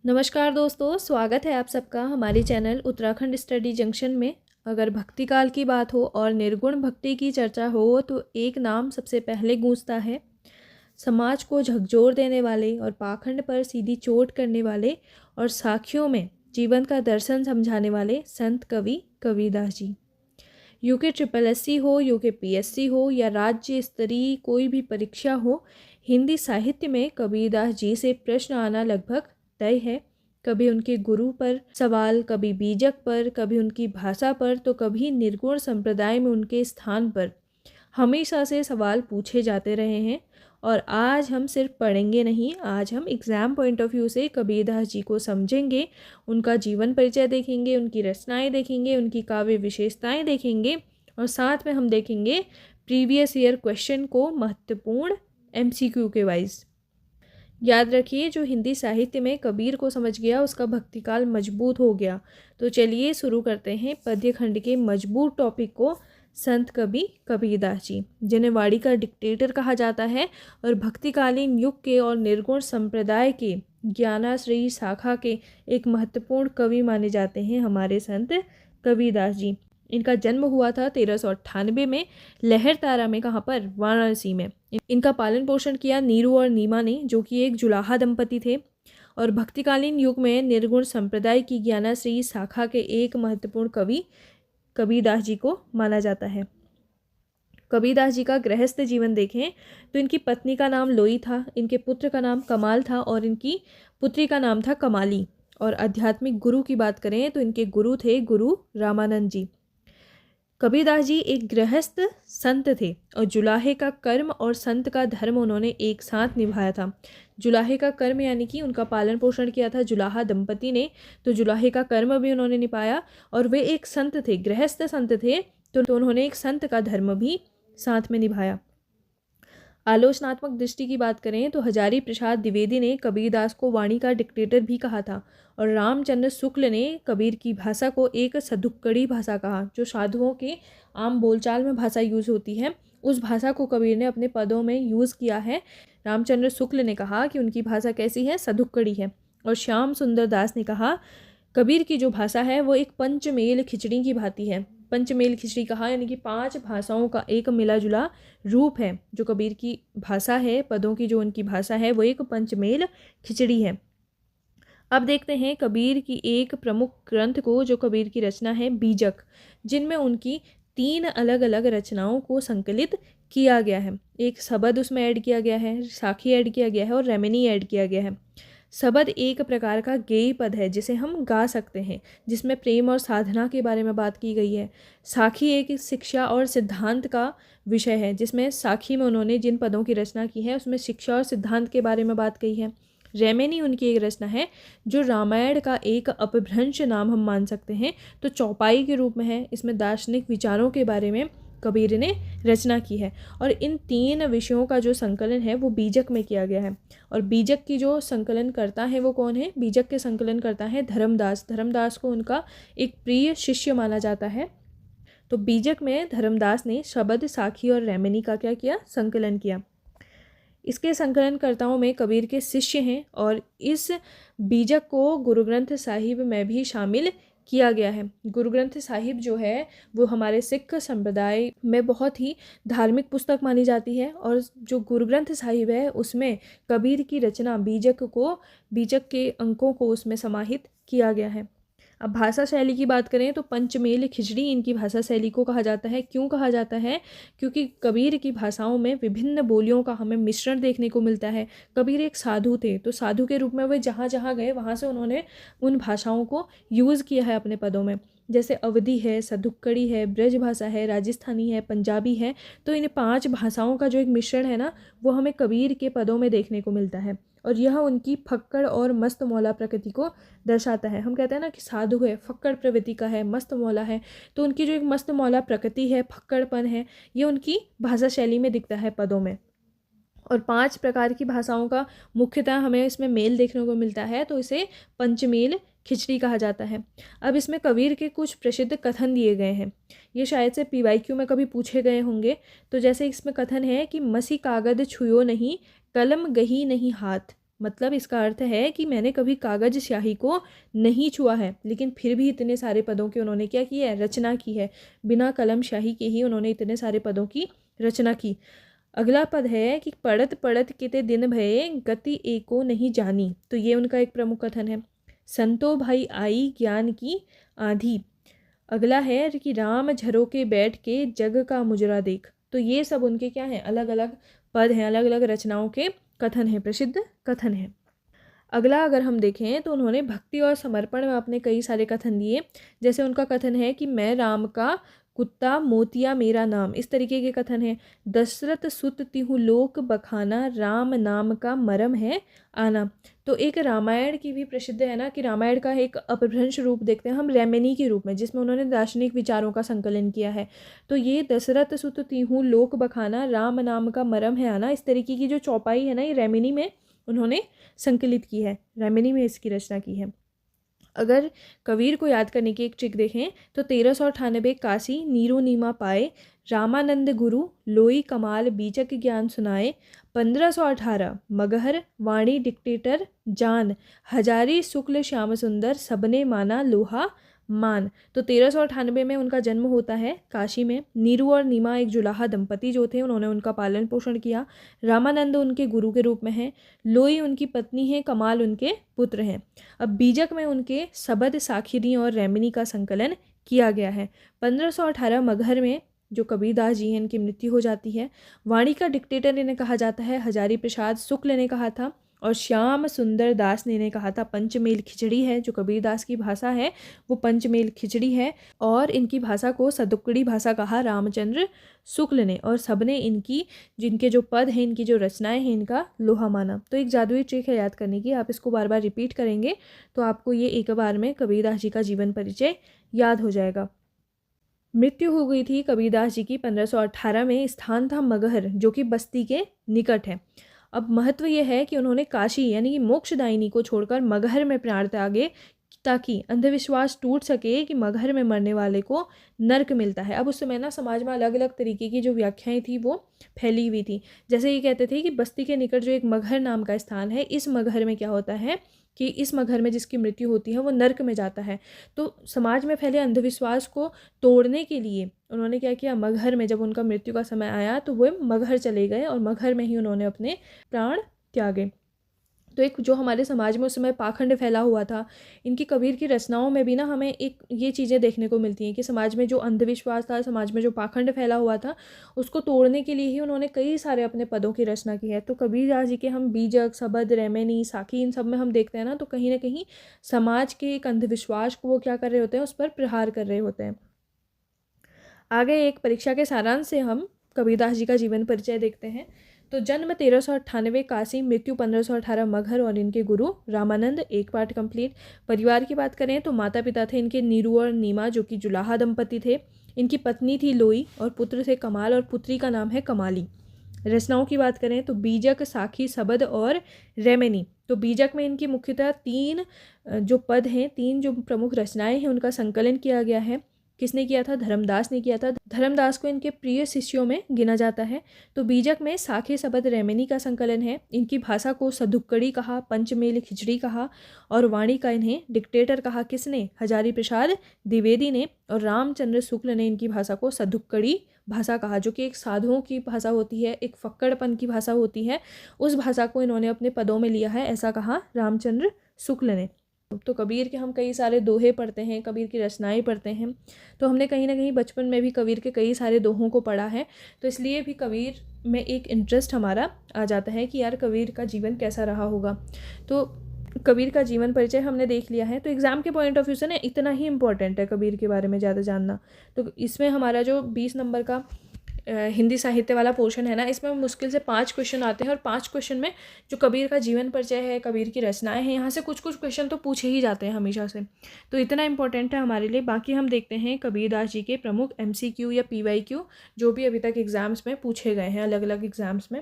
नमस्कार दोस्तों, स्वागत है आप सबका हमारे चैनल उत्तराखंड स्टडी जंक्शन में। अगर भक्ति काल की बात हो और निर्गुण भक्ति की चर्चा हो तो एक नाम सबसे पहले गूंजता है। समाज को झकझोर देने वाले और पाखंड पर सीधी चोट करने वाले और साखियों में जीवन का दर्शन समझाने वाले संत कवि Kabirdas ji. UK triple SC हो, यूके पीएससी हो या राज्य स्तरीय कोई भी परीक्षा हो, हिंदी साहित्य में कबीरदास जी से प्रश्न आना लगभग तय है। कभी उनके गुरु पर सवाल, कभी बीजक पर, कभी उनकी भाषा पर, तो कभी निर्गुण संप्रदाय में उनके स्थान पर हमेशा से सवाल पूछे जाते रहे हैं। और आज हम सिर्फ पढ़ेंगे नहीं, आज हम एग्ज़ाम पॉइंट ऑफ व्यू से कबीरदास जी को समझेंगे, उनका जीवन परिचय देखेंगे, उनकी रचनाएं देखेंगे, उनकी काव्य विशेषताएं देखेंगे और साथ में हम देखेंगे प्रीवियस ईयर क्वेश्चन को महत्वपूर्ण एमसीक्यू के वाइज। याद रखिए, जो हिंदी साहित्य में कबीर को समझ गया उसका भक्तिकाल मजबूत हो गया। तो चलिए शुरू करते हैं पद्य खंड के मजबूत टॉपिक को। संत कवि कबीरदास जी, जिन्हें वाणी का डिक्टेटर कहा जाता है और भक्तिकालीन युग के और निर्गुण संप्रदाय के ज्ञानाश्रयी शाखा के एक महत्वपूर्ण कवि माने जाते हैं हमारे संत कबीरदास जी। इनका जन्म हुआ था 1398 में लहरतारा में। कहाँ पर? वाराणसी में। इनका पालन पोषण किया नीरू और नीमा ने, जो कि एक जुलाहा दंपति थे और भक्तिकालीन युग में निर्गुण संप्रदाय की ज्ञानाश्रयी शाखा के एक महत्वपूर्ण कवि कबीरदास जी को माना जाता है। कबीरदास जी का गृहस्थ जीवन देखें तो इनकी पत्नी का नाम लोई था, इनके पुत्र का नाम कमाल था और इनकी पुत्री का नाम था कमाली। और आध्यात्मिक गुरु की बात करें तो इनके गुरु थे गुरु रामानंद जी। कबीरदास जी एक गृहस्थ संत थे और जुलाहे का कर्म और संत का धर्म उन्होंने एक साथ निभाया था। जुलाहे का कर्म यानी कि उनका पालन पोषण किया था जुलाहा दंपति ने, तो जुलाहे का कर्म भी उन्होंने निभाया और वे एक संत थे, गृहस्थ संत थे, तो उन्होंने एक संत का धर्म भी साथ में निभाया। आलोचनात्मक दृष्टि की बात करें तो हजारी प्रसाद द्विवेदी ने कबीरदास को वाणी का डिक्टेटर भी कहा था और रामचंद्र शुक्ल ने कबीर की भाषा को एक सदुक्कड़ी भाषा कहा। जो साधुओं के आम बोलचाल में भाषा यूज़ होती है, उस भाषा को कबीर ने अपने पदों में यूज़ किया है। रामचंद्र शुक्ल ने कहा कि उनकी भाषा कैसी है? सदुक्कड़ी है। और श्याम सुंदर दास ने कहा कबीर की जो भाषा है वो एक पंचमेल खिचड़ी की भांति है। पंचमेल खिचड़ी कहा यानी कि 5 भाषाओं का एक मिला जुला रूप है। जो कबीर की भाषा है, पदों की जो उनकी भाषा है, वो एक पंचमेल खिचड़ी है। अब देखते हैं कबीर की एक प्रमुख ग्रंथ को, जो कबीर की रचना है बीजक, जिनमें उनकी 3 अलग अलग रचनाओं को संकलित किया गया है। एक सबद उसमें ऐड किया गया है, साखी ऐड किया गया है और रेमेनी ऐड किया गया है। सबद एक प्रकार का गेय पद है जिसे हम गा सकते हैं, जिसमें प्रेम और साधना के बारे में बात की गई है। साखी एक शिक्षा और सिद्धांत का विषय है, जिसमें साखी में उन्होंने जिन पदों की रचना की है उसमें शिक्षा और सिद्धांत के बारे में बात कही है। रेमेनी उनकी एक रचना है जो रामायण का एक अपभ्रंश नाम हम मान सकते हैं, तो चौपाई के रूप में है। इसमें दार्शनिक विचारों के बारे में कबीर ने रचना की है और इन 3 विषयों का जो संकलन है वो बीजक में किया गया है। और बीजक की जो संकलन करता है वो कौन है? बीजक के संकलन करता है धर्मदास। धर्मदास को उनका एक प्रिय शिष्य माना जाता है। तो बीजक में धर्मदास ने शबद, साखी और रेमेनी का क्या किया? संकलन किया। इसके संकलनकर्ताओं में कबीर के शिष्य हैं और इस बीजक को गुरु ग्रंथ साहिब में भी शामिल किया गया है। गुरु ग्रंथ साहिब जो है वो हमारे सिख संप्रदाय में बहुत ही धार्मिक पुस्तक मानी जाती है और जो गुरु ग्रंथ साहिब है उसमें कबीर की रचना बीजक के अंकों को उसमें समाहित किया गया है। अब भाषा शैली की बात करें तो पंचमेल खिचड़ी इनकी भाषा शैली को कहा जाता है। क्यों कहा जाता है? क्योंकि कबीर की भाषाओं में विभिन्न बोलियों का हमें मिश्रण देखने को मिलता है। कबीर एक साधु थे, तो साधु के रूप में वे जहाँ जहाँ गए वहाँ से उन्होंने उन भाषाओं को यूज़ किया है अपने पदों में। जैसे अवधी है, सदुक्कड़ी है, ब्रज भाषा है, राजस्थानी है, पंजाबी है। तो इन 5 भाषाओं का जो एक मिश्रण है ना, वो हमें कबीर के पदों में देखने को मिलता है और यह उनकी फक्कड़ और मस्त मौला प्रकृति को दर्शाता है। हम कहते हैं ना कि साधु है, फक्कड़ प्रवृत्ति का है, मस्त मौला है, तो उनकी जो एक मस्त मौला प्रकृति है, फक्कड़पन है, ये उनकी भाषा शैली में दिखता है पदों में। और 5 प्रकार की भाषाओं का मुख्यतः हमें इसमें मेल देखने को मिलता है, तो इसे पंचमेल खिचड़ी कहा जाता है। अब इसमें कबीर के कुछ प्रसिद्ध कथन दिए गए हैं, ये शायद से पीवाईक्यू में कभी पूछे गए होंगे। तो जैसे इसमें कथन है कि मसी कागद छुयो नहीं, कलम गही नहीं हाथ, मतलब इसका अर्थ है कि मैंने कभी कागज स्याही को नहीं छुआ है, लेकिन फिर भी इतने सारे पदों की उन्होंने क्या किया है, रचना की है। बिना कलम स्याही के ही उन्होंने इतने सारे पदों की रचना की। अगला पद है कि पढ़त पढ़त किते दिन भये गति एको नहीं जानी। तो ये उनका एक प्रमुख कथन है। संतो भाई आई ज्ञान की आंधी। अगला है कि राम झरोके बैठ के जग का मुजरा देख। तो ये सब उनके क्या हैं, अलग अलग पद हैं, अलग अलग रचनाओं के कथन हैं, प्रसिद्ध कथन हैं। अगला अगर हम देखें तो उन्होंने भक्ति और समर्पण में अपने कई सारे कथन दिए। जैसे उनका कथन है कि मैं राम का कुत्ता मोतिया मेरा नाम, इस तरीके के कथन है। दशरथ सुत तिहु लोक बखाना, राम नाम का मरम है आना। तो एक रामायण की भी प्रसिद्ध है ना, कि रामायण का एक अपभ्रंश रूप देखते हैं हम रेमेनी के रूप में, जिसमें उन्होंने दार्शनिक विचारों का संकलन किया है। तो ये दशरथ सुत तिहु लोक बखाना, राम नाम का मरम है आना, इस तरीके की जो चौपाई है ना, ये रेमेनी में उन्होंने संकलित की है, रेमेनी में इसकी रचना की है। अगर कबीर को याद करने की एक ट्रिक देखें तो 1398 काशी नीरो नीमा पाए, रामानंद गुरु लोई कमाल बीचक ज्ञान सुनाए, 1518 मगहर वाणी डिक्टेटर जान, हजारी शुक्ल श्याम सुंदर सबने माना लोहा मान। तो 1398 में उनका जन्म होता है काशी में। नीरू और नीमा एक जुलाहा दंपति जो थे, उन्होंने उनका पालन पोषण किया। रामानंद उनके गुरु के रूप में हैं, लोई उनकी पत्नी है, कमाल उनके पुत्र हैं। अब बीजक में उनके सबद साखिरी और रेमिनी का संकलन किया गया है। 1518 मगहर में जो कबीरदास जी हैं, इनकी मृत्यु हो जाती है। वाणी का डिक्टेटर इन्हें कहा जाता है हजारी प्रसाद शुक्ल ने कहा था, और श्याम सुंदर दास ने इन्हें कहा था पंचमेल खिचड़ी है। जो कबीरदास की भाषा है वो पंचमेल खिचड़ी है, और इनकी भाषा को सदुक्कड़ी भाषा कहा रामचंद्र शुक्ल ने, और सबने इनकी जिनके जो पद हैं, इनकी जो रचनाएं हैं, इनका लोहा माना। तो एक जादुई ट्रिक है याद करने की, आप इसको बार बार रिपीट करेंगे तो आपको ये एक बार में कबीरदास जी का जीवन परिचय याद हो जाएगा। मृत्यु हो गई थी कबीरदास जी की 1518 में। स्थान था मगहर, जो कि बस्ती के निकट है। अब महत्व यह है कि उन्होंने काशी यानी कि मोक्षदायिनी को छोड़कर मगहर में प्राण त्यागे, ताकि अंधविश्वास टूट सके कि मगहर में मरने वाले को नर्क मिलता है। अब उस समय ना समाज में अलग अलग तरीके की जो व्याख्याएं थी वो फैली हुई थी। जैसे ये कहते थे कि बस्ती के निकट जो एक मगहर नाम का स्थान है, इस मगहर में क्या होता है कि इस मगहर में जिसकी मृत्यु होती है वो नर्क में जाता है। तो समाज में फैले अंधविश्वास को तोड़ने के लिए उन्होंने क्या किया, मगहर में जब उनका मृत्यु का समय आया तो वो मगहर चले गए, और मगहर में ही उन्होंने अपने प्राण त्यागे। तो एक जो हमारे समाज में उस समय पाखंड फैला हुआ था, इनकी कबीर की रचनाओं में भी ना हमें एक ये चीज़ें देखने को मिलती हैं कि समाज में जो अंधविश्वास था, समाज में जो पाखंड फैला हुआ था, उसको तोड़ने के लिए ही उन्होंने कई सारे अपने पदों की रचना की है। तो कबीरदास जी के हम बीजक, सबद, रेमेनी, साखी, इन सब में हम देखते हैं ना, तो कहीं ना कहीं समाज के एक अंधविश्वास को वो क्या कर रहे होते हैं, उस पर प्रहार कर रहे होते हैं। आगे एक परीक्षा के सारांश से हम कबीरदास जी का जीवन परिचय देखते हैं। तो जन्म 1398 काशी, मृत्यु 1518 मगहर, और इनके गुरु रामानंद। एक पार्ट कंप्लीट। परिवार की बात करें तो माता पिता थे इनके नीरू और नीमा, जो कि जुलाहा दंपति थे। इनकी पत्नी थी लोई, और पुत्र थे कमाल, और पुत्री का नाम है कमाली। रचनाओं की बात करें तो बीजक, साखी, सबद और रेमेनी। तो बीजक में इनकी मुख्यतः 3 जो पद हैं, 3 जो प्रमुख रचनाएं हैं, उनका संकलन किया गया है। किसने किया था? धर्मदास ने किया था। धर्मदास को इनके प्रिय शिष्यों में गिना जाता है। तो बीजक में साखे, सबद, रेमेनी का संकलन है। इनकी भाषा को सदुक्कड़ी कहा, पंचमेल खिचड़ी कहा, और वाणी का इन्हें डिक्टेटर कहा। किसने? हजारी प्रसाद द्विवेदी ने। और रामचंद्र शुक्ल ने इनकी भाषा को सदुक्कड़ी भाषा कहा, जो कि एक साधुओं की भाषा होती है, एक फक्कड़पन की भाषा होती है। उस भाषा को इन्होंने अपने पदों में लिया है, ऐसा कहा रामचंद्र शुक्ल ने। तो कबीर के हम कई सारे दोहे पढ़ते हैं, कबीर की रचनाएं पढ़ते हैं, तो हमने कहीं ना कहीं बचपन में भी कबीर के कई सारे दोहों को पढ़ा है। तो इसलिए भी कबीर में एक इंटरेस्ट हमारा आ जाता है कि यार कबीर का जीवन कैसा रहा होगा। तो कबीर का जीवन परिचय हमने देख लिया है। तो एग्ज़ाम के पॉइंट ऑफ व्यू से ना इतना ही इम्पोर्टेंट है कबीर के बारे में ज़्यादा जानना। तो इसमें हमारा जो 20 नंबर का हिंदी साहित्य वाला पोर्शन है ना, इसमें मुश्किल से 5 क्वेश्चन आते हैं, और 5 क्वेश्चन में जो कबीर का जीवन परिचय है, कबीर की रचनाएं हैं, यहाँ से कुछ कुछ क्वेश्चन तो पूछे ही जाते हैं हमेशा से। तो इतना इंपॉर्टेंट है हमारे लिए। बाकी हम देखते हैं कबीरदास जी के प्रमुख MCQ या PYQ जो भी अभी तक एग्ज़ाम्स में पूछे गए हैं, अलग अलग एग्ज़ाम्स में।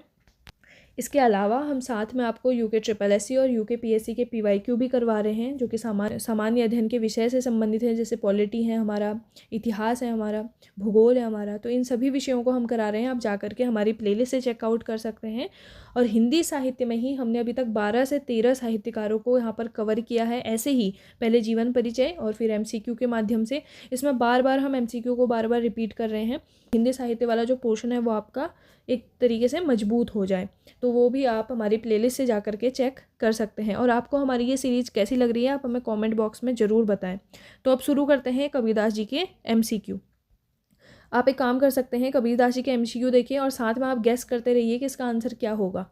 इसके अलावा हम साथ में आपको यूके ट्रिपल एससी और यूके पीएससी के पीवाईक्यू भी करवा रहे हैं, जो कि सामान्य अध्ययन के विषय से संबंधित है, जैसे पॉलिटी है हमारा, इतिहास है हमारा, भूगोल है हमारा। तो इन सभी विषयों को हम करा रहे हैं। आप जा करके हमारी प्लेलिस्ट से चेकआउट कर सकते हैं। और हिंदी साहित्य में ही हमने अभी तक 12 से 13 साहित्यकारों को यहाँ पर कवर किया है। ऐसे ही पहले जीवन परिचय और फिर एमसीक्यू के माध्यम से, इसमें बार बार हम एमसीक्यू को बार बार रिपीट कर रहे हैं। हिंदी साहित्य वाला जो पोर्शन है वो आपका एक तरीके से मजबूत हो जाए, तो वो भी आप हमारी प्लेलिस्ट से जा कर के चेक कर सकते हैं। और आपको हमारी ये सीरीज़ कैसी लग रही है आप हमें कमेंट बॉक्स में ज़रूर बताएं। तो अब शुरू करते हैं कबीरदास जी के एमसीक्यू। आप एक काम कर सकते हैं, कबीरदास जी के एमसीक्यू देखिए और साथ में आप गेस करते रहिए कि इसका आंसर क्या होगा।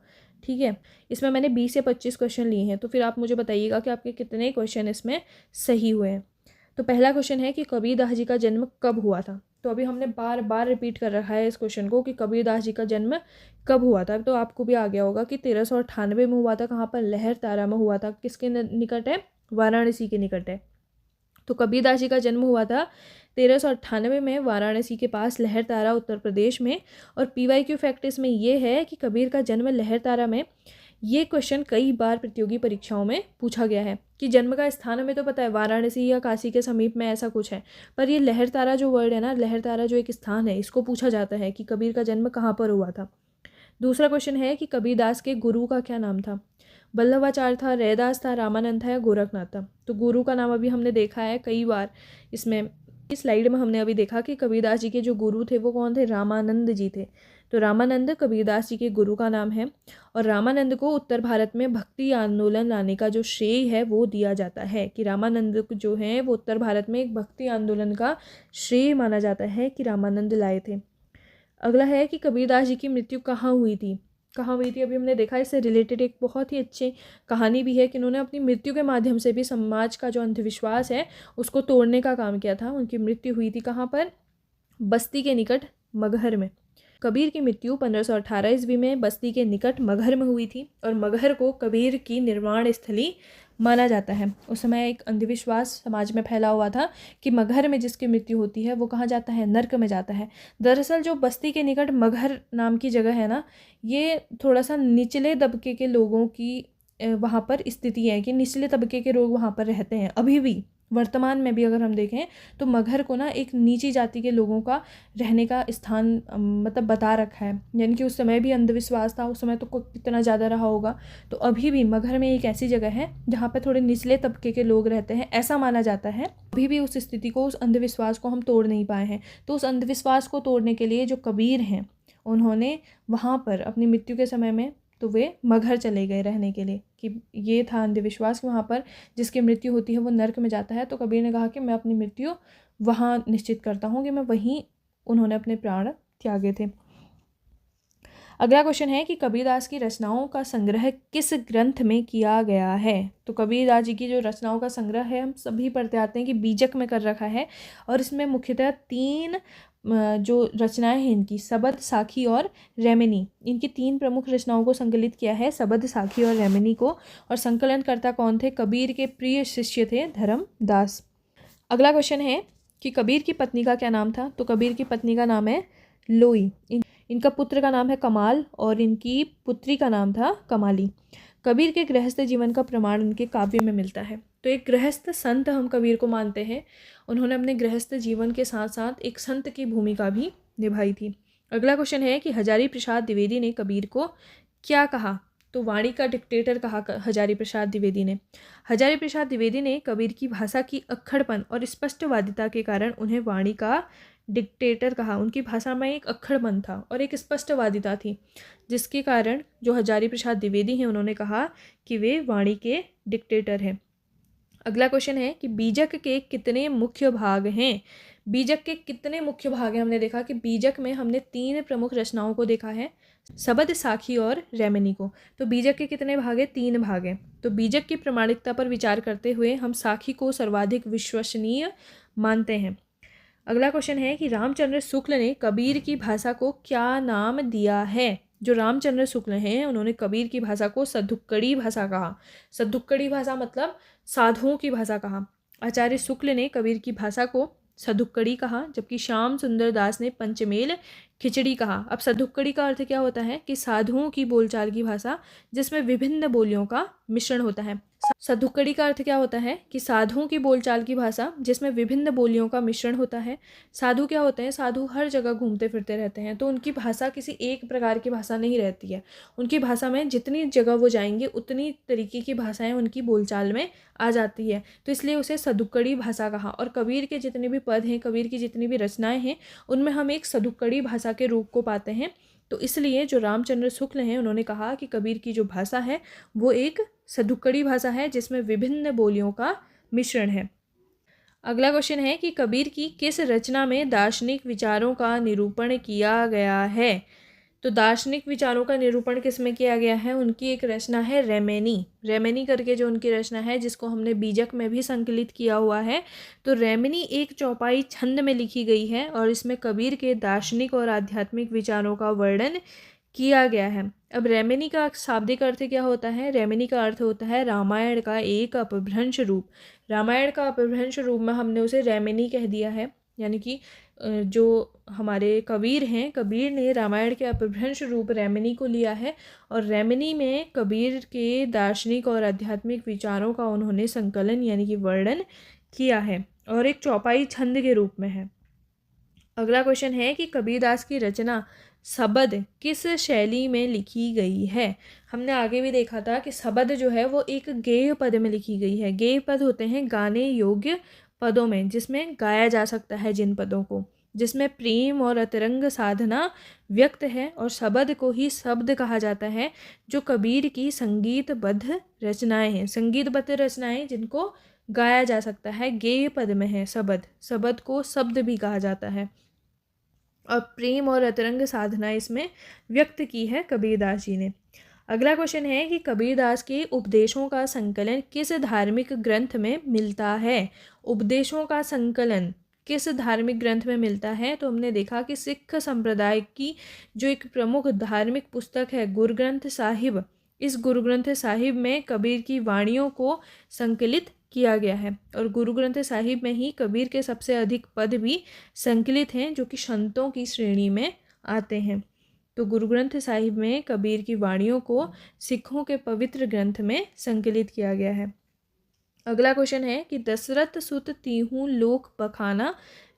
ठीक है, इसमें मैंने 20 से 25 क्वेश्चन लिए हैं, तो फिर आप मुझे बताइएगा कि आपके कितने क्वेश्चन इसमें सही हुए हैं। तो पहला क्वेश्चन है कि कबीरदास जी का जन्म कब हुआ था। तो अभी हमने बार बार रिपीट कर रखा है इस क्वेश्चन को कि कबीरदास जी का जन्म कब हुआ था। तो आपको भी आ गया होगा कि 1398 में हुआ था। कहाँ पर? लहरतारा में हुआ था। किसके निकट है? वाराणसी के निकट है। तो कबीरदास जी का जन्म हुआ था 1398 में वाराणसी के पास लहरतारा, उत्तर प्रदेश में। और पीवाईक्यू फैक्ट इसमें ये है कि कबीर का जन्म लहरतारा में, ये क्वेश्चन कई बार प्रतियोगी परीक्षाओं में पूछा गया है कि जन्म का स्थान हमें तो पता है वाराणसी या काशी के समीप में ऐसा कुछ है, पर ये लहरतारा जो वर्ड है ना, लहरतारा जो एक स्थान है, इसको पूछा जाता है कि कबीर का जन्म कहाँ पर हुआ था। दूसरा क्वेश्चन है कि कबीरदास के गुरु का क्या नाम था। वल्लभाचार्य था, रैदास था, रामानंद था या गोरखनाथ था। तो गुरु का नाम अभी हमने देखा है कई बार, इसमें इस स्लाइड में हमने अभी देखा कि कबीरदास जी के जो गुरु थे वो कौन थे? रामानंद जी थे। तो रामानंद कबीरदास जी के गुरु का नाम है। और रामानंद को उत्तर भारत में भक्ति आंदोलन लाने का जो श्रेय है वो दिया जाता है कि रामानंद जो हैं वो उत्तर भारत में एक भक्ति आंदोलन का श्रेय माना जाता है कि रामानंद लाए थे। अगला है कि कबीरदास जी की मृत्यु कहाँ हुई थी। कहाँ हुई थी अभी हमने देखा। इससे रिलेटेड एक बहुत ही अच्छी कहानी भी है कि उन्होंने अपनी मृत्यु के माध्यम से भी समाज का जो अंधविश्वास है उसको तोड़ने का काम किया था। उनकी मृत्यु हुई थी कहाँ पर? बस्ती के निकट मगहर में। कबीर की मृत्यु 1518 ईस्वी में बस्ती के निकट मगहर में हुई थी। और मगहर को कबीर की निर्वाण स्थली माना जाता है। उस समय एक अंधविश्वास समाज में फैला हुआ था कि मगहर में जिसकी मृत्यु होती है वो कहाँ जाता है? नर्क में जाता है। दरअसल जो बस्ती के निकट मगहर नाम की जगह है ना, ये थोड़ा सा निचले तबके के लोगों की वहाँ पर स्थिति है कि निचले तबके के लोग वहाँ पर रहते हैं। अभी भी वर्तमान में भी अगर हम देखें तो मगहर को ना एक नीची जाति के लोगों का रहने का स्थान मतलब बता रखा है। यानी कि उस समय भी अंधविश्वास था, उस समय तो कितना ज़्यादा रहा होगा। तो अभी भी मगहर में एक ऐसी जगह है जहाँ पर थोड़े निचले तबके के लोग रहते हैं, ऐसा माना जाता है। अभी भी उस स्थिति को, उस अंधविश्वास को हम तोड़ नहीं पाए हैं। तो उस अंधविश्वास को तोड़ने के लिए जो कबीर हैं उन्होंने वहाँ पर अपनी मृत्यु के समय में तो वे मगहर चले गए रहने के लिए कि ये था अंधविश्वास कि वहाँ पर जिसकी मृत्यु होती है वो नर्क में जाता है। तो कबीर ने कहा कि मैं अपनी मृत्यु वहाँ निश्चित करता हूँ कि मैं वहीं, उन्होंने अपने प्राण त्यागे थे। अगला क्वेश्चन है कि कबीरदास की रचनाओं का संग्रह किस ग्रंथ में किया गया है। तो कबीरदास जी की जो रचनाओं का संग्रह है हम सभी पढ़ते आते हैं कि बीजक में कर रखा है। और इसमें मुख्यतः 3 जो रचनाएं हैं इनकी, सबद, साखी और रेमिनी, इनकी 3 प्रमुख रचनाओं को संकलित किया है, सबद, साखी और रेमिनी को। और संकलनकर्ता कौन थे? कबीर के प्रिय शिष्य थे धर्मदास। अगला क्वेश्चन है कि कबीर की पत्नी का क्या नाम था। तो कबीर की पत्नी का नाम है लोई। इनका पुत्र का नाम है कमाल और इनकी पुत्री का नाम था कमाली। कबीर के गृहस्थ जीवन का प्रमाण उनके काव्य में मिलता है। तो एक गृहस्थ संत हम कबीर को मानते हैं। उन्होंने अपने गृहस्थ जीवन के साथ साथ एक संत की भूमिका भी निभाई थी। अगला क्वेश्चन है कि हजारी प्रसाद द्विवेदी ने कबीर को क्या कहा। तो वाणी का डिक्टेटर कहा हजारी प्रसाद द्विवेदी ने। हजारी प्रसाद द्विवेदी ने कबीर की भाषा की अक्खड़पन और स्पष्टवादिता के कारण उन्हें वाणी का डिक्टेटर कहा। उनकी भाषा में एक अक्खड़पन था और एक स्पष्टवादिता थी, जिसके कारण जो हजारी प्रसाद द्विवेदी हैं उन्होंने कहा कि वे वाणी के डिक्टेटर हैं। अगला क्वेश्चन है कि बीजक के कितने मुख्य भाग हैं। बीजक के कितने मुख्य भाग हैं? हमने देखा कि बीजक में हमने 3 प्रमुख रचनाओं को देखा है, सबद, साखी और रेमिनी को। तो बीजक के कितने भाग हैं? 3 भाग हैं। तो बीजक की प्रामाणिकता पर विचार करते हुए हम साखी को सर्वाधिक विश्वसनीय मानते हैं। अगला क्वेश्चन है कि रामचंद्र शुक्ल ने कबीर की भाषा को क्या नाम दिया है। जो रामचंद्र शुक्ल हैं उन्होंने कबीर की भाषा को सद्धुक्कड़ी भाषा कहा। सद्धुक्कड़ी भाषा मतलब साधुओं की भाषा कहा। आचार्य शुक्ल ने कबीर की भाषा को सद्धुक्कड़ी कहा, जबकि श्याम सुंदर दास ने पंचमेल खिचड़ी कहा। अब सधुक्कड़ी का अर्थ क्या होता है कि साधुओं की बोलचाल की भाषा जिसमें विभिन्न बोलियों का मिश्रण होता है। सधुक्कड़ी का अर्थ क्या होता है कि साधुओं की बोलचाल की भाषा जिसमें विभिन्न बोलियों का मिश्रण होता है। साधु क्या होते हैं, साधु हर जगह घूमते फिरते रहते हैं, तो उनकी भाषा किसी एक प्रकार की भाषा नहीं रहती है। उनकी भाषा में जितनी जगह वो जाएंगे उतनी तरीके की भाषाएं उनकी बोलचाल में आ जाती है, तो इसलिए उसे सधुक्कड़ी भाषा कहा। और कबीर के जितने भी पद हैं, कबीर की जितनी भी रचनाएं हैं, उनमें हम एक सधुक्कड़ी भाषा के रूप को पाते हैं। तो इसलिए जो रामचंद्र शुक्ल हैं उन्होंने कहा कि कबीर की जो भाषा है वो एक सधुक्कड़ी भाषा है जिसमें विभिन्न बोलियों का मिश्रण है। अगला क्वेश्चन है कि कबीर की किस रचना में दार्शनिक विचारों का निरूपण किया गया है। तो दार्शनिक विचारों का निरूपण किस में किया गया है, उनकी एक रचना है रैमेनी। रैमेनी करके जो उनकी रचना है जिसको हमने बीजक में भी संकलित किया हुआ है, तो रैमेनी एक चौपाई छंद में लिखी गई है और इसमें कबीर के दार्शनिक और आध्यात्मिक विचारों का वर्णन किया गया है। अब रैमेनी का शाब्दिक अर्थ क्या होता है, रैमेनी का अर्थ होता है रामायण का एक अपभ्रंश रूप। रामायण का अपभ्रंश रूप में हमने उसे रैमेनी कह दिया है, यानी कि जो हमारे कबीर हैं, कबीर ने रामायण के अपभ्रंश रूप रैमेनी को लिया है और रैमेनी में कबीर के दार्शनिक और आध्यात्मिक विचारों का उन्होंने संकलन यानी कि वर्णन किया है और एक चौपाई छंद के रूप में है। अगला क्वेश्चन है कि कबीरदास की रचना सबद किस शैली में लिखी गई है। हमने आगे भी देखा था कि सबद जो है वो एक गेय पद में लिखी गई है। गेय पद होते हैं गाने योग्य पदों में, जिसमें गाया जा सकता है जिन पदों को, जिसमें प्रेम और अतरंग साधना व्यक्त है। और शब्द को ही शब्द कहा जाता है जो कबीर की संगीतबद्ध रचनाएं हैं। संगीतबद्ध रचनाएं जिनको गाया जा सकता है गेय पद में है शब्द। शब्द को शब्द भी कहा जाता है और प्रेम और अतरंग साधना इसमें व्यक्त की है कबीरदास जी ने। अगला क्वेश्चन है कि कबीरदास के उपदेशों का संकलन किस धार्मिक ग्रंथ में मिलता है। उपदेशों का संकलन किस धार्मिक ग्रंथ में मिलता है, तो हमने देखा कि सिख संप्रदाय की जो एक प्रमुख धार्मिक पुस्तक है गुरु ग्रंथ साहिब, इस गुरु ग्रंथ साहिब में कबीर की वाणियों को संकलित किया गया है और गुरु ग्रंथ साहिब में ही कबीर के सबसे अधिक पद भी संकलित हैं जो कि संतों की श्रेणी में आते हैं। तो गुरु ग्रंथ साहिब में कबीर की वाणियों को सिखों के पवित्र ग्रंथ में संकलित किया गया है। अगला क्वेश्चन है कि दशरथ सुत तीहूं लोक बखाना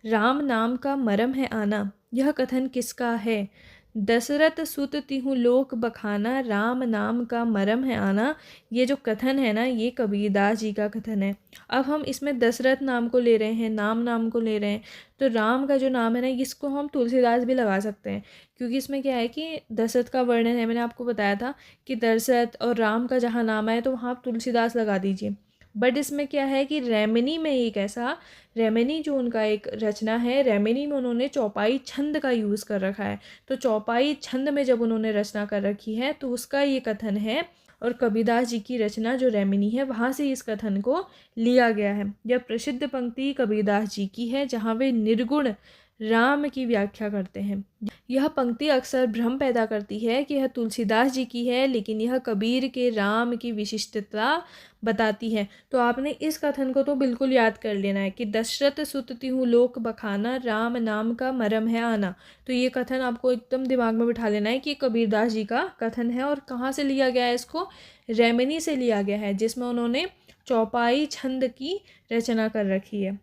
राम नाम का मरम है आना, यह कथन किसका है। दशरथ सुत तिहु लोक बखाना राम नाम का मरम है आना, ये जो कथन है ना ये कबीरदास जी का कथन है। अब हम इसमें दशरथ नाम को ले रहे हैं, नाम को ले रहे हैं, तो राम का जो नाम है ना इसको हम तुलसीदास भी लगा सकते हैं, क्योंकि इसमें क्या है कि दशरथ का वर्णन है। मैंने आपको बताया था कि दशरथ और राम का जहाँ नाम है तो वहाँ आप तुलसीदास लगा दीजिए। बट इसमें क्या है कि रैमिनी में एक ऐसा, रैमिनी जो उनका एक रचना है, रैमिनी में उन्होंने चौपाई छंद का यूज़ कर रखा है। तो चौपाई छंद में जब उन्होंने रचना कर रखी है तो उसका ये कथन है और कबीरदास जी की रचना जो रैमिनी है वहाँ से इस कथन को लिया गया है। यह प्रसिद्ध पंक्ति कबीरदास जी की है जहाँ वे निर्गुण राम की व्याख्या करते हैं। यह पंक्ति अक्सर भ्रम पैदा करती है कि यह तुलसीदास जी की है, लेकिन यह कबीर के राम की विशिष्टता बताती है। तो आपने इस कथन को तो बिल्कुल याद कर लेना है कि दशरथ सुत तिहु लोक बखाना राम नाम का मरम है आना। तो ये कथन आपको एकदम दिमाग में बिठा लेना है कि कबीरदास जी का कथन है और कहाँ से लिया गया है, इसको रैमिनी से लिया गया है जिसमें उन्होंने चौपाई छंद की रचना कर रखी है।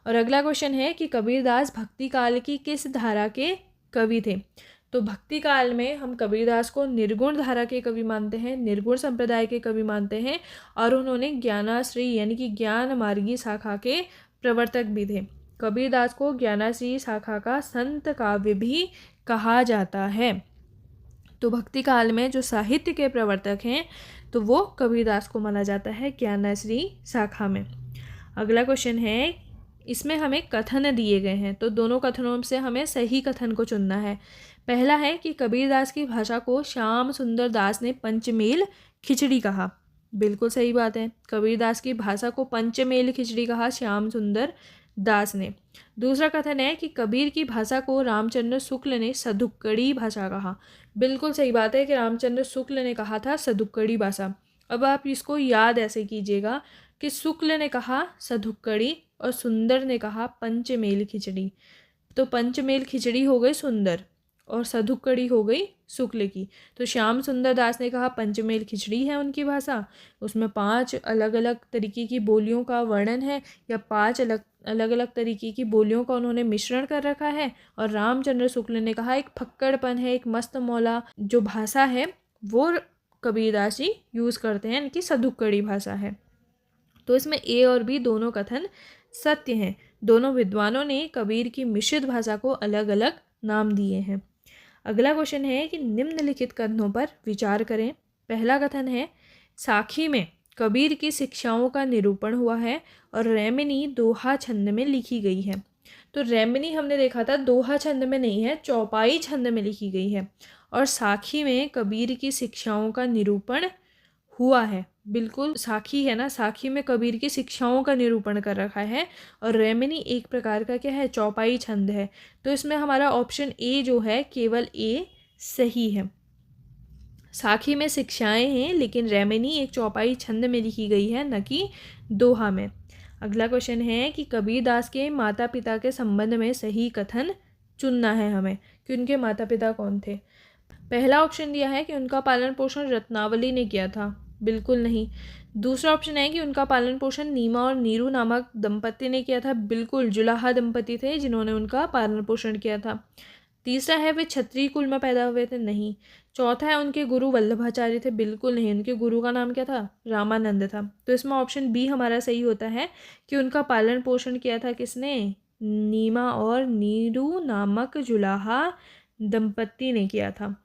और अगला क्वेश्चन है कि कबीरदास भक्ति काल की किस धारा के कवि थे। तो भक्ति काल में हम कबीरदास को निर्गुण धारा के कवि मानते हैं, निर्गुण संप्रदाय के कवि मानते हैं और उन्होंने ज्ञानाश्री यानी कि ज्ञान मार्गी शाखा के प्रवर्तक भी थे। कबीरदास को ज्ञानाश्री शाखा का संत काव्य भी कहा जाता है। तो भक्ति काल में जो साहित्य के प्रवर्तक हैं तो वो कबीरदास को माना जाता है ज्ञानाश्री शाखा में। अगला क्वेश्चन है, इसमें हमें कथन दिए गए हैं तो दोनों कथनों से हमें सही कथन को चुनना है। पहला है कि कबीरदास की भाषा को श्याम सुंदर दास ने पंचमेल खिचड़ी कहा। बिल्कुल सही बात है, कबीरदास की भाषा को पंचमेल खिचड़ी कहा श्याम सुंदर दास ने। दूसरा कथन है कि कबीर की भाषा को रामचंद्र शुक्ल ने सधुक्कड़ी भाषा कहा। बिल्कुल सही बात है कि रामचंद्र शुक्ल ने कहा था सधुक्कड़ी भाषा। अब आप इसको याद ऐसे कीजिएगा कि शुक्ल ने कहा सधुक्कड़ी और सुंदर ने कहा पंचमेल खिचड़ी। तो पंचमेल खिचड़ी हो गई सुंदर और सधुक्कड़ी हो गई शुक्ल की। तो श्याम सुंदर दास ने कहा पंचमेल खिचड़ी है उनकी भाषा, उसमें 5 अलग अलग तरीके की बोलियों का वर्णन है, या 5 अलग अलग तरीके की बोलियों का उन्होंने मिश्रण कर रखा है। और रामचंद्र शुक्ल ने कहा एक फक्कड़पन है, एक मस्त मौला जो भाषा है वो कबीरदास जी यूज़ करते हैं, इनकी सधुक्कड़ी भाषा है। तो इसमें ए और बी दोनों कथन सत्य हैं। दोनों विद्वानों ने कबीर की मिश्रित भाषा को अलग अलग नाम दिए हैं। अगला क्वेश्चन है कि निम्नलिखित कथनों पर विचार करें। पहला कथन है साखी में कबीर की शिक्षाओं का निरूपण हुआ है और रेमिनी दोहा छंद में लिखी गई है। तो रेमिनी हमने देखा था दोहा छंद में नहीं है, चौपाई छंद में लिखी गई है। और साखी में कबीर की शिक्षाओं का निरूपण हुआ है, बिल्कुल साखी है ना, साखी में कबीर की शिक्षाओं का निरूपण कर रखा है। और रेमिनी एक प्रकार का क्या है, चौपाई छंद है। तो इसमें हमारा ऑप्शन ए जो है केवल ए सही है। साखी में शिक्षाएं हैं लेकिन रेमिनी एक चौपाई छंद में लिखी गई है, न कि दोहा में। अगला क्वेश्चन है कि कबीरदास के माता पिता के संबंध में सही कथन चुनना है हमें कि उनके माता पिता कौन थे। पहला ऑप्शन दिया है कि उनका पालन पोषण रत्नावली ने किया था, बिल्कुल नहीं। दूसरा ऑप्शन है कि उनका पालन पोषण नीमा और नीरू नामक दंपति ने किया था, बिल्कुल जुलाहा दंपति थे जिन्होंने उनका पालन पोषण किया था। तीसरा है वे क्षत्रिय कुल में पैदा हुए थे, नहीं। चौथा है उनके गुरु वल्लभाचार्य थे, बिल्कुल नहीं। उनके गुरु का नाम क्या था, रामानंद था। तो इसमें ऑप्शन बी हमारा सही होता है कि उनका पालन पोषण किया था किसने, नीमा और नीरू नामक जुलाहा दंपति ने किया था।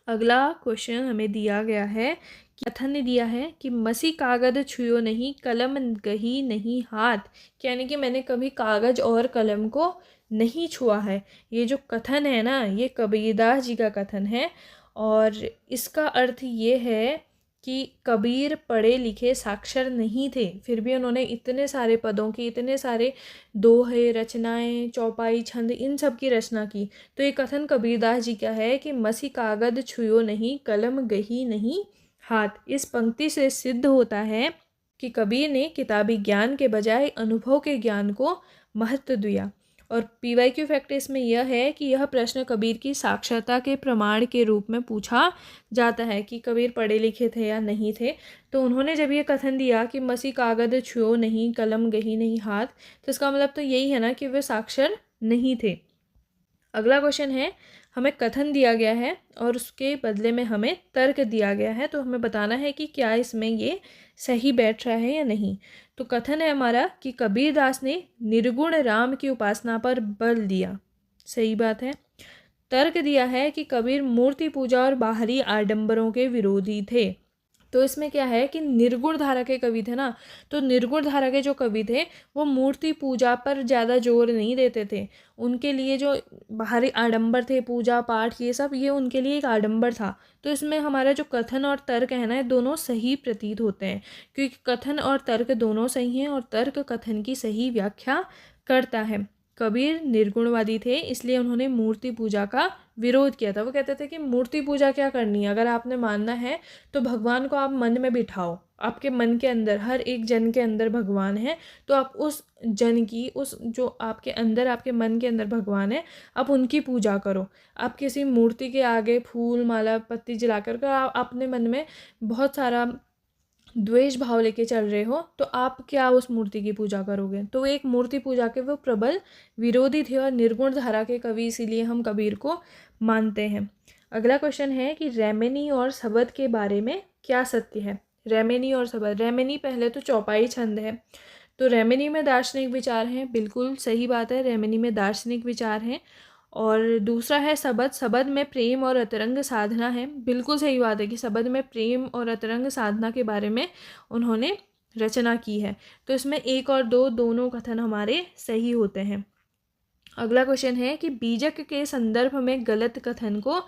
अगला क्वेश्चन हमें दिया गया है, कथन ने दिया है कि मसी कागज छुयो नहीं कलम गही नहीं हाथ, यानी कि मैंने कभी कागज और कलम को नहीं छुआ है। ये जो कथन है ना, ये कबीरदास जी का कथन है। और इसका अर्थ ये है कि कबीर पढ़े लिखे साक्षर नहीं थे, फिर भी उन्होंने इतने सारे पदों की, इतने सारे दोहे, रचनाएं, चौपाई, छंद, इन सब की रचना की। तो ये कथन कबीरदास जी का है कि मसी कागज छुयो नहीं कलम गही नहीं हाथ। इस पंक्ति से सिद्ध होता है कि कबीर ने किताबी ज्ञान के बजाय अनुभव के ज्ञान को महत्व दिया। और PYQ फैक्ट इसमें यह है कि यह प्रश्न कबीर की साक्षरता के प्रमाण के रूप में पूछा जाता है कि कबीर पढ़े लिखे थे या नहीं थे। तो उन्होंने जब ये कथन दिया कि मसी कागज छुओ नहीं कलम गही नहीं हाथ, तो इसका मतलब तो यही है ना कि वे साक्षर नहीं थे। अगला क्वेश्चन है, हमें कथन दिया गया है और उसके बदले में हमें तर्क दिया गया है, तो हमें बताना है कि क्या इसमें ये सही बैठ रहा है या नहीं। तो कथन है हमारा कि कबीरदास ने निर्गुण राम की उपासना पर बल दिया, सही बात है। तर्क दिया है कि कबीर मूर्ति पूजा और बाहरी आडंबरों के विरोधी थे। तो इसमें क्या है कि निर्गुण धारा के कवि थे ना, तो निर्गुण धारा के जो कवि थे वो मूर्ति पूजा पर ज़्यादा जोर नहीं देते थे। उनके लिए जो बाहरी आडंबर थे, पूजा पाठ, ये सब, ये उनके लिए एक आडंबर था। तो इसमें हमारा जो कथन और तर्क है ना, ये दोनों सही प्रतीत होते हैं, क्योंकि कथन और तर्क दोनों सही हैं और तर्क कथन की सही व्याख्या करता है। कबीर निर्गुणवादी थे, इसलिए उन्होंने मूर्ति पूजा का विरोध किया था। वो कहते थे कि मूर्ति पूजा क्या करनी है, अगर आपने मानना है तो भगवान को आप मन में बिठाओ, आपके मन के अंदर, हर एक जन के अंदर भगवान है, तो आप उस जन की, उस जो आपके अंदर, आपके मन के अंदर भगवान है, आप उनकी पूजा करो। आप किसी मूर्ति के आगे फूल माला पत्ती जलाकर आप अपने मन में बहुत सारा द्वेष भाव लेके चल रहे हो, तो आप क्या उस मूर्ति की पूजा करोगे। तो एक मूर्ति पूजा के वो प्रबल विरोधी थे और निर्गुण धारा के कवि, इसीलिए हम कबीर को मानते हैं। अगला क्वेश्चन है कि रेमेनी और शबद के बारे में क्या सत्य है। रेमेनी और शबद, रेमेनी पहले तो चौपाई छंद है, तो रेमेनी में दार्शनिक विचार हैं, बिल्कुल सही बात है, रेमेनी में दार्शनिक विचार हैं। और दूसरा है शबद, शबद में प्रेम और अतरंग साधना है, बिल्कुल सही बात है कि शबद में प्रेम और अतरंग साधना के बारे में उन्होंने रचना की है। तो इसमें 1 और 2 दोनों कथन हमारे सही होते हैं। अगला क्वेश्चन है कि बीजक के संदर्भ में गलत कथन को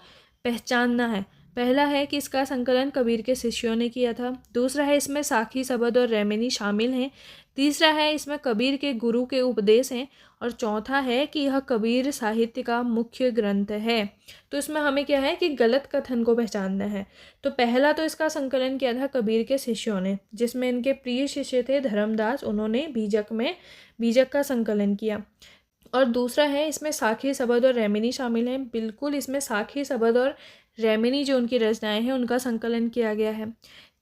पहचानना है। पहला है कि इसका संकलन कबीर के शिष्यों ने किया था। दूसरा है इसमें साखी, शबद और रेमेनी शामिल हैं। तीसरा है इसमें कबीर के गुरु के उपदेश हैं। और चौथा है कि यह कबीर साहित्य का मुख्य ग्रंथ है। तो इसमें हमें क्या है कि गलत कथन को पहचानना है। तो पहला तो इसका संकलन किया था कबीर के शिष्यों ने, जिसमें इनके प्रिय शिष्य थे धर्मदास, उन्होंने बीजक का संकलन किया। और दूसरा है इसमें साखी सबद और रेमिनी शामिल हैं। बिल्कुल इसमें साखी सबद और रेमिनी जो उनकी रचनाएं हैं उनका संकलन किया गया है।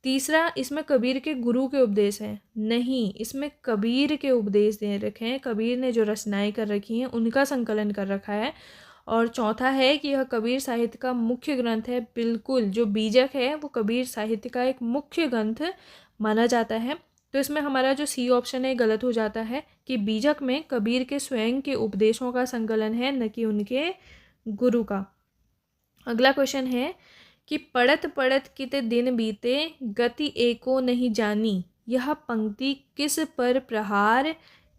तीसरा, इसमें कबीर के गुरु के उपदेश हैं। नहीं, इसमें कबीर के उपदेश दे रखे हैं, कबीर ने जो रचनाएं कर रखी हैं उनका संकलन कर रखा है। और चौथा है कि यह कबीर साहित्य का मुख्य ग्रंथ है। बिल्कुल, जो बीजक है वो कबीर साहित्य का एक मुख्य ग्रंथ माना जाता है। तो इसमें हमारा जो सी ऑप्शन है गलत हो जाता है कि बीजक में कबीर के स्वयं के उपदेशों का संकलन है, न कि उनके गुरु का। अगला क्वेश्चन है कि पढ़त पढ़त किते दिन बीते गति एको नहीं जानी, यह पंक्ति किस पर प्रहार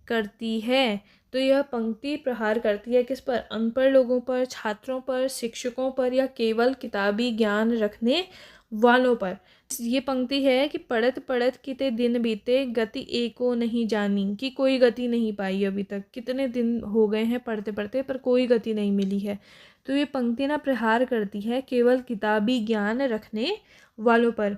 करती है? तो यह पंक्ति प्रहार करती है किस पर? अनपढ़ लोगों पर, छात्रों पर, शिक्षकों पर, या केवल किताबी ज्ञान रखने वालों पर। ये पंक्ति है कि पढ़त पढ़त किते दिन बीते गति एको नहीं जानी, कि कोई गति नहीं पाई अभी तक, कितने दिन हो गए हैं पढ़ते पढ़ते पर कोई गति नहीं मिली है। तो ये पंक्ति ना प्रहार करती है केवल किताबी ज्ञान रखने वालों पर।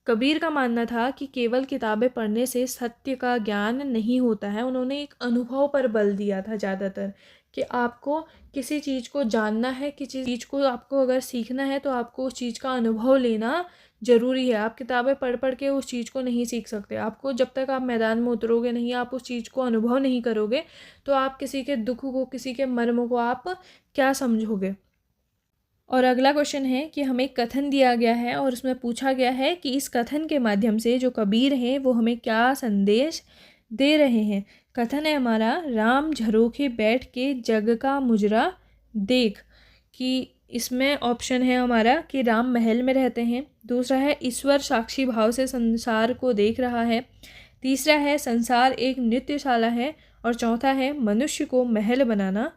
कबीर का मानना था कि केवल किताबें पढ़ने से सत्य का ज्ञान नहीं होता है। उन्होंने एक अनुभव पर बल दिया था ज़्यादातर, कि आपको किसी चीज़ को जानना है, किसी चीज़ को आपको अगर सीखना है तो आपको उस चीज़ का अनुभव लेना ज़रूरी है। आप किताबें पढ़ पढ़ के उस चीज़ को नहीं सीख सकते। आपको जब तक आप मैदान में उतरोगे नहीं, आप उस चीज़ को अनुभव नहीं करोगे, तो आप किसी के दुख को, किसी के मर्म को आप क्या समझोगे। और अगला क्वेश्चन है कि हमें एक कथन दिया गया है और उसमें पूछा गया है कि इस कथन के माध्यम से जो कबीर हैं वो हमें क्या संदेश दे रहे हैं। कथन है हमारा, राम झरोखे बैठ के जग का मुजरा देख, कि इसमें ऑप्शन है हमारा कि राम महल में रहते हैं। दूसरा है ईश्वर साक्षी भाव से संसार को देख रहा है। तीसरा है संसार एक नृत्यशाला है। और चौथा है मनुष्य को महल बनाना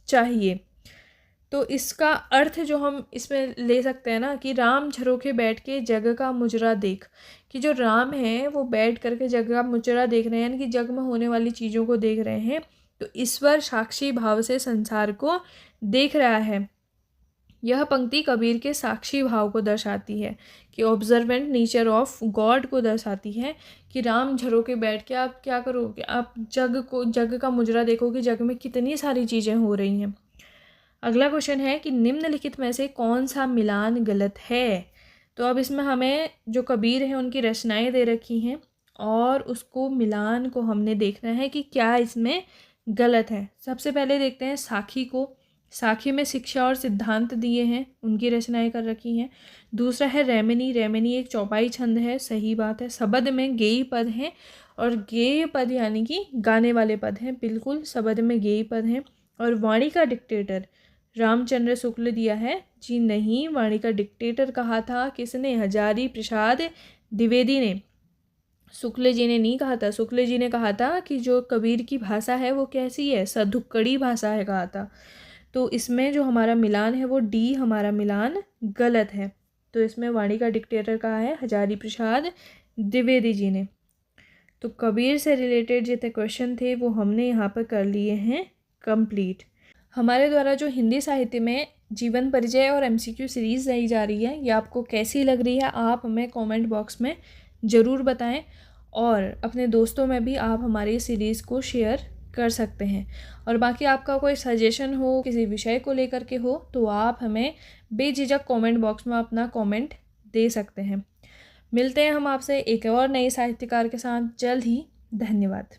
चाहिए। तो इसका अर्थ जो हम इसमें ले सकते हैं ना कि राम झरोखे बैठ के जग का मुजरा देख, कि जो राम है वो बैठ करके जग का मुजरा देख रहे हैं, यानी कि जग में होने वाली चीज़ों को देख रहे हैं। तो ईश्वर साक्षी भाव से संसार को देख रहा है। यह पंक्ति कबीर के साक्षी भाव को दर्शाती है, कि ऑब्जर्वेंट नेचर ऑफ गॉड को दर्शाती है। कि राम झरोके बैठ के आप क्या करोगे, आप जग का मुजरा देखोगे, जग में कितनी सारी चीज़ें हो रही हैं। अगला क्वेश्चन है कि निम्नलिखित में से कौन सा मिलान गलत है। तो अब इसमें हमें जो कबीर हैं उनकी रचनाएं दे रखी हैं और उसको मिलान को हमने देखना है कि क्या इसमें गलत है। सबसे पहले देखते हैं साखी को। साखी में शिक्षा और सिद्धांत दिए हैं, उनकी रचनाएं कर रखी हैं। दूसरा है रेमिनी। रेमिनी एक चौपाई छंद है, सही बात है। शबद में गेय पद हैं, और गेय पद यानी कि गाने वाले पद हैं। बिल्कुल, शबद में गेय पद हैं। और वाणी का डिक्टेटर रामचंद्र शुक्ल दिया है। जी नहीं, वाणी का डिक्टेटर कहा था किसने? हजारी प्रसाद द्विवेदी ने। शुक्ल जी ने नहीं कहा था। शुक्ल जी ने कहा था कि जो कबीर की भाषा है वो कैसी है? सधुक्कड़ी भाषा है कहा था। तो इसमें जो हमारा मिलान है वो डी हमारा मिलान गलत है। तो इसमें वाणी का डिक्टेटर कहा है हजारी प्रसाद द्विवेदी जी ने। तो कबीर से रिलेटेड जितने क्वेश्चन थे वो हमने यहाँ पर कर लिए हैं कंप्लीट। हमारे द्वारा जो हिंदी साहित्य में जीवन परिचय और एमसीक्यू सीरीज़ लाई जा रही है, ये आपको कैसी लग रही है आप हमें कमेंट बॉक्स में ज़रूर बताएं। और अपने दोस्तों में भी आप हमारी सीरीज़ को शेयर कर सकते हैं। और बाकी आपका कोई सजेशन हो किसी विषय को लेकर के हो तो आप हमें बेझिझक कमेंट बॉक्स में अपना कमेंट दे सकते हैं। मिलते हैं हम आपसे एक और नए साहित्यकार के साथ जल्द ही। धन्यवाद।